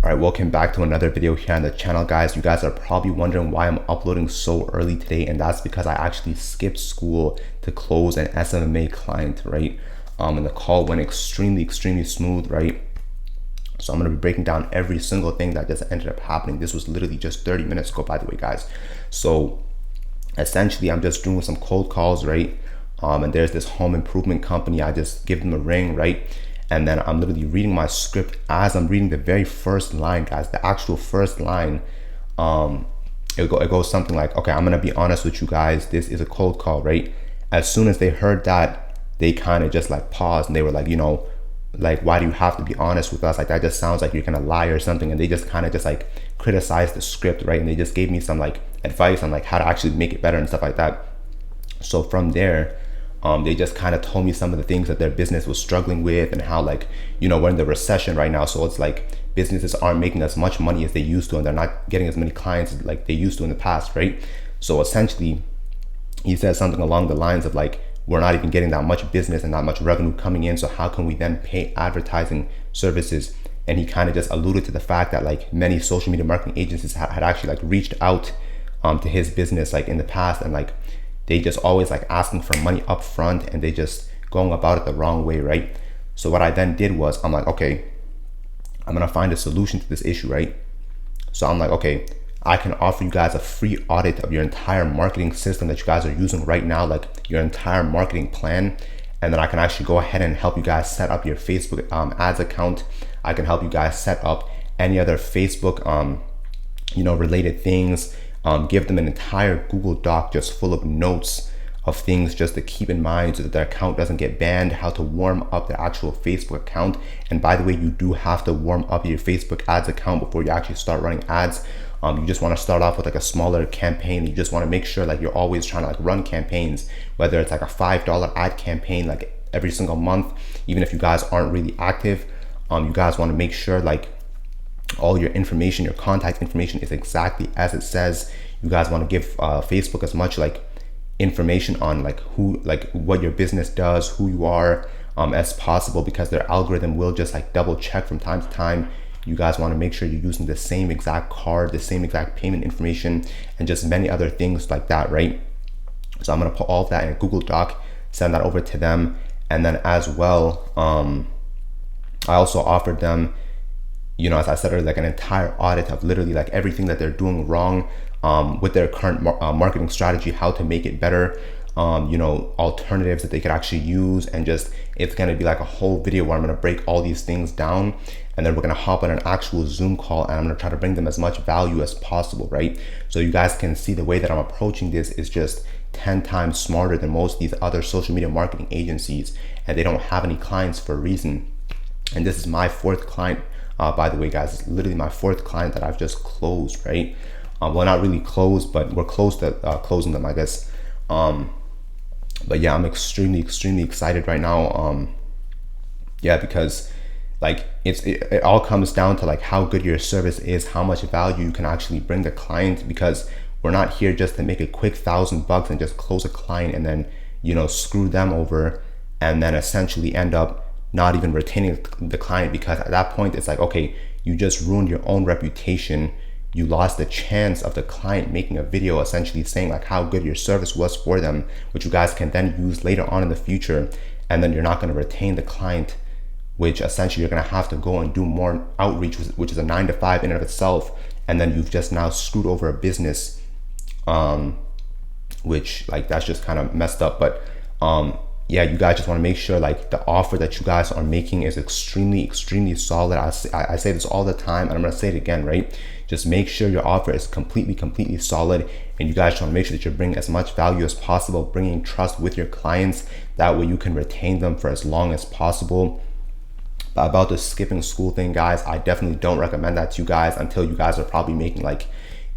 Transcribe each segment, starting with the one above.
All right, welcome back to another video here on the channel, guys. You guys are probably wondering why I'm uploading so early today, and that's because I actually skipped school to close an SMMA client, right? And the call went extremely smooth, right? So I'm going to be breaking down every single thing that just ended up happening. This was literally just 30 minutes ago, by the way, guys. So essentially, I'm just doing some cold calls, right? And there's this home improvement company. I just give them a ring, right? And then I'm literally reading my script as I'm reading the very first line, guys, the actual first line. It goes something like, okay, I'm gonna be honest with you guys, this is a cold call, right? As soon as they heard that, they kind of just like paused and they were like, you know, like, why do you have to be honest with us? Like, that just sounds like you're gonna lie or something. And they just kind of just like criticized the script, right? And they just gave me some like advice on like how to actually make it better and stuff like that. So from there, they just kind of told me some of the things that their business was struggling with and how, like, you know, we're in the recession right now. So it's like businesses aren't making as much money as they used to, and they're not getting as many clients like they used to in the past, right? So essentially, he said something along the lines of like, we're not even getting that much business and not much revenue coming in. So how can we then pay advertising services? And he kind of just alluded to the fact that like many social media marketing agencies had actually like reached out to his business like in the past, and like they just always like asking for money up front, and they just going about it the wrong way, right? So what I then did was, I'm like, okay, I'm gonna find a solution to this issue, right? So I'm like, okay, I can offer you guys a free audit of your entire marketing system that you guys are using right now, like your entire marketing plan. And then I can actually go ahead and help you guys set up your Facebook ads account. I can help you guys set up any other Facebook, you know, related things. Give them an entire Google Doc just full of notes of things just to keep in mind so that their account doesn't get banned, how to warm up their actual Facebook account. And by the way, you do have to warm up your Facebook ads account before you actually start running ads. You just want to start off with like a smaller campaign. You just want to make sure like you're always trying to like run campaigns, whether it's like a $5 ad campaign like every single month, even if you guys aren't really active. You guys want to make sure like all your information, your contact information is exactly as it says. You guys want to give Facebook as much like information on like who, like what your business does, who you are, as possible, because their algorithm will just like double check from time to time. You guys want to make sure you're using the same exact card, the same exact payment information, and just many other things like that, right? So I'm going to put all of that in a Google Doc, send that over to them. And then as well, I also offered them, you know, as I said earlier, like an entire audit of literally like everything that they're doing wrong with their current marketing strategy, how to make it better, you know, alternatives that they could actually use. And just, it's going to be like a whole video where I'm going to break all these things down, and then we're going to hop on an actual Zoom call, and I'm going to try to bring them as much value as possible, right? So you guys can see the way that I'm approaching this is just 10 times smarter than most of these other social media marketing agencies, and they don't have any clients for a reason. And this is my fourth client. By the way, guys, it's literally my fourth client that I've just closed, right? Well, not really closed, but we're close to closing them, I guess. But yeah, I'm extremely excited right now. Yeah, because like it all comes down to like how good your service is, how much value you can actually bring the client, because we're not here just to make a quick $1,000 and just close a client and then, you know, screw them over and then essentially end up not even retaining the client, because at that point it's like, okay, you just ruined your own reputation. You lost the chance of the client making a video essentially saying like how good your service was for them, which you guys can then use later on in the future. And then you're not going to retain the client, which essentially you're going to have to go and do more outreach, which is a 9 to 5 in and of itself. And then you've just now screwed over a business, which like that's just kind of messed up. But yeah, you guys just want to make sure like the offer that you guys are making is extremely solid. I say this all the time, and I'm going to say it again, right? Just make sure your offer is completely solid, and you guys want to make sure that you're bringing as much value as possible, bringing trust with your clients. That way you can retain them for as long as possible. But about the skipping school thing, guys, I definitely don't recommend that to you guys until you guys are probably making like,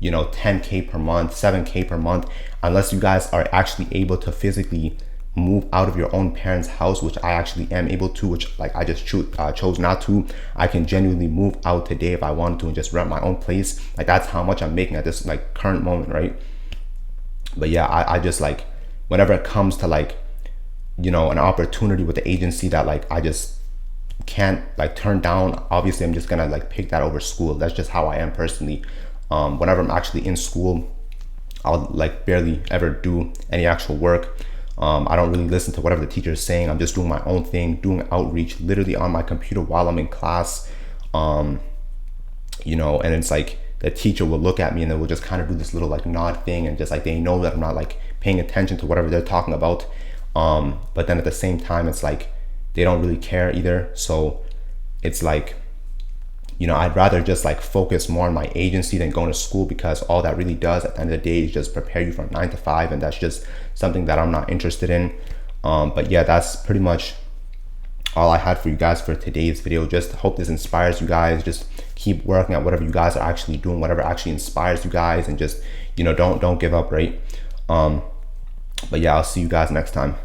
you know, 10K per month, 7K per month, unless you guys are actually able to physically move out of your own parents' house, which I actually am able to, which like I just chose not to. I can genuinely move out today if I wanted to and just rent my own place. Like that's how much I'm making at this like current moment, right? But yeah, I just like, whenever it comes to like, you know, an opportunity with the agency that like I just can't like turn down, obviously I'm just gonna like pick that over school. That's just how I am personally. Whenever I'm actually in school, I'll like barely ever do any actual work. I don't really listen to whatever the teacher is saying. I'm just doing my own thing, doing outreach literally on my computer while I'm in class. You know, and it's like the teacher will look at me and they will just kind of do this little like nod thing, and just like they know that I'm not like paying attention to whatever they're talking about. But then at the same time, it's like they don't really care either. So it's like, you know, I'd rather just like focus more on my agency than going to school, because all that really does at the end of the day is just prepare you for 9 to 5, and that's just something that I'm not interested in. But yeah, that's pretty much all I had for you guys for today's video. Just hope this inspires you guys. Just keep working at whatever you guys are actually doing, whatever actually inspires you guys, and just, you know, don't give up, right? But yeah, I'll see you guys next time.